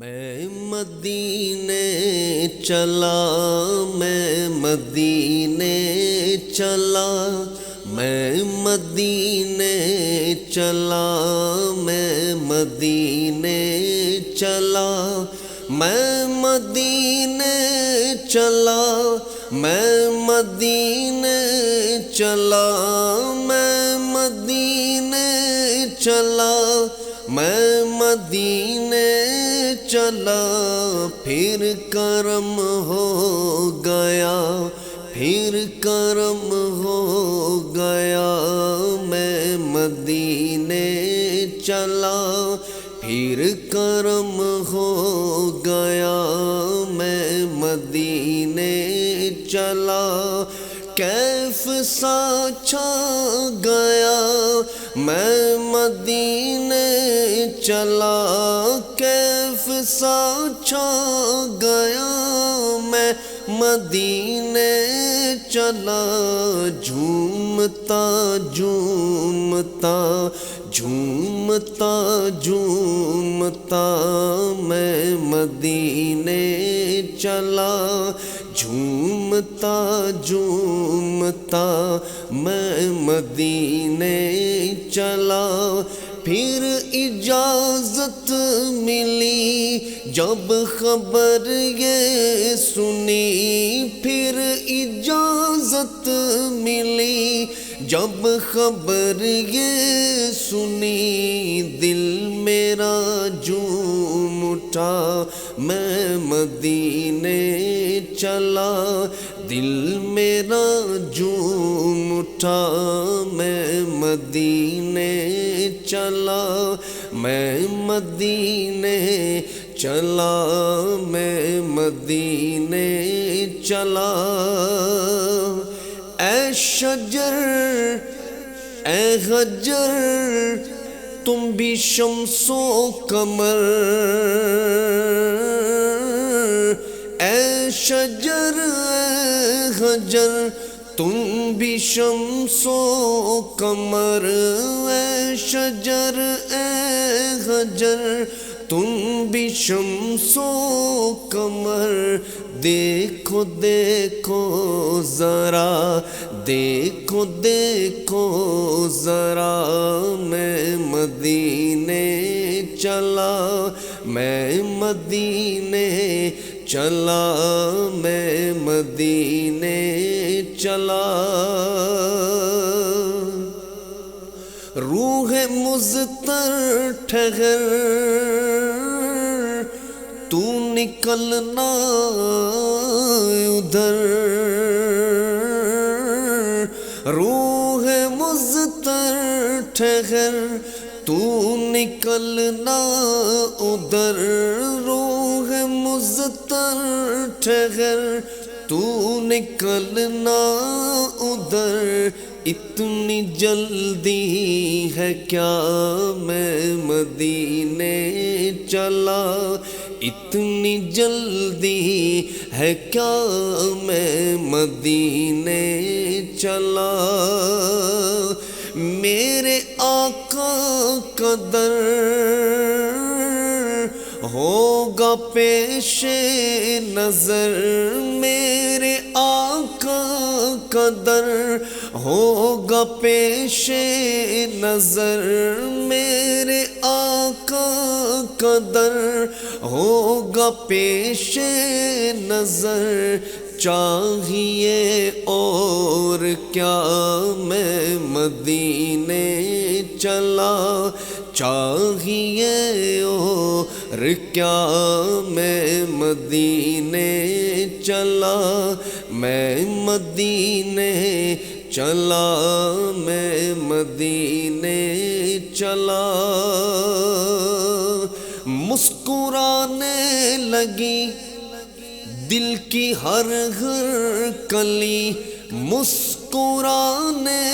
میں مدینے چلا، میں مدینے چلا، میں مدینے چلا، میں مدینے چلا، میں مدینے چلا، میں مدینے چلا، میں مدینے چلا، میں مدینے چلا، پھر کرم ہو گیا، پھر کرم ہو گیا، میں مدینے چلا، پھر کرم ہو گیا، میں مدینے چلا، کیف سا چھا گیا، میں مدینے چلا، کیف سا چھا گیا، میں مدینے چلا، جھومتا جھومتا جھومتا جھومتا میں مدینے چلا، جھومتا جھومتا میں مدینے چلا، پھر اجازت ملی جب خبر یہ سنی، پھر اجازت ملی جب خبر یہ سنی، دل میرا جھوم اٹھا، میں مدینے چلا، دل میرا جھوم اٹھا، میں مدینے چلا، میں مدینے چلا، میں مدینے چلا، اے شجر اے حجر تم بھی شمس و قمر، اے شجر اے حجر تم بھی شمس و قمر، اے شجر اے حجر تم بھی شمس و قمر، دیکھو دیکھو ذرا، دیکھو دیکھو ذرا، میں مدینے چلا، میں مدینے چلا، میں مدینے چلا، روح مضطر ٹھہر تو نکلنا ادھر، روح مضطر ٹھہر تو نکلنا ادھر، روح مضطر ٹھہر تو نکلنا ادھر، اتنی جلدی ہے کیا میں مدینے چلا، اتنی جلدی ہے کیا میں مدینے چلا، میرے آقا کا در ہوگا پیش نظر، میرے آقا کا در ہوگا پیش نظر، میرے آقا کا در ہوگا پیش نظر، چاہیے اور کیا میں مدینے چلا، چاہیے اور کیا میں مدینے چلا، میں مدینے چلا، میں مدینے چلا، مسکرانے لگی دل کی ہر ہر کلی، مسکرانے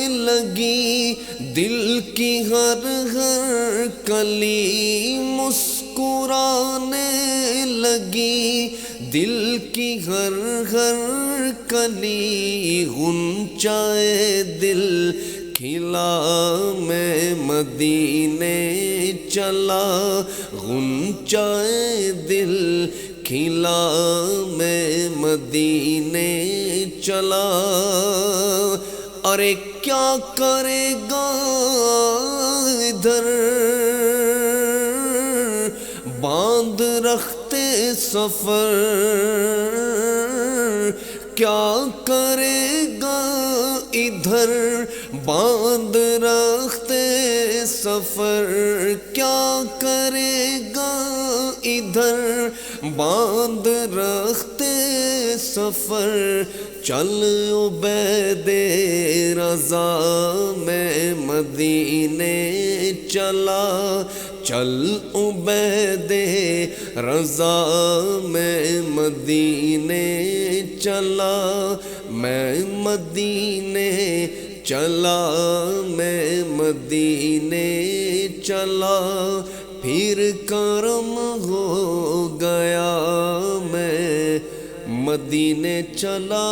لگی دل کی ہر ہر کلی، مسکرانے لگی دل کی ہر ہر کلی، غنچۂ دل کھلا، میں مدینے چلا غنچۂ دل کھلا میں مدینے چلا ارے کیا کرے گا ادھر باندھ رکھتے سفر کیا کرے گا ادھر باندھ رکھتے سفر کیا کرے گا ادھر باندھ رکھتے سفر چل عبید رضا میں مدینے چلا چل عبید رضا میں مدینے چلا میں مدینے چلا میں مدینے چلا پھر کرم ہو گیا میں مدینے چلا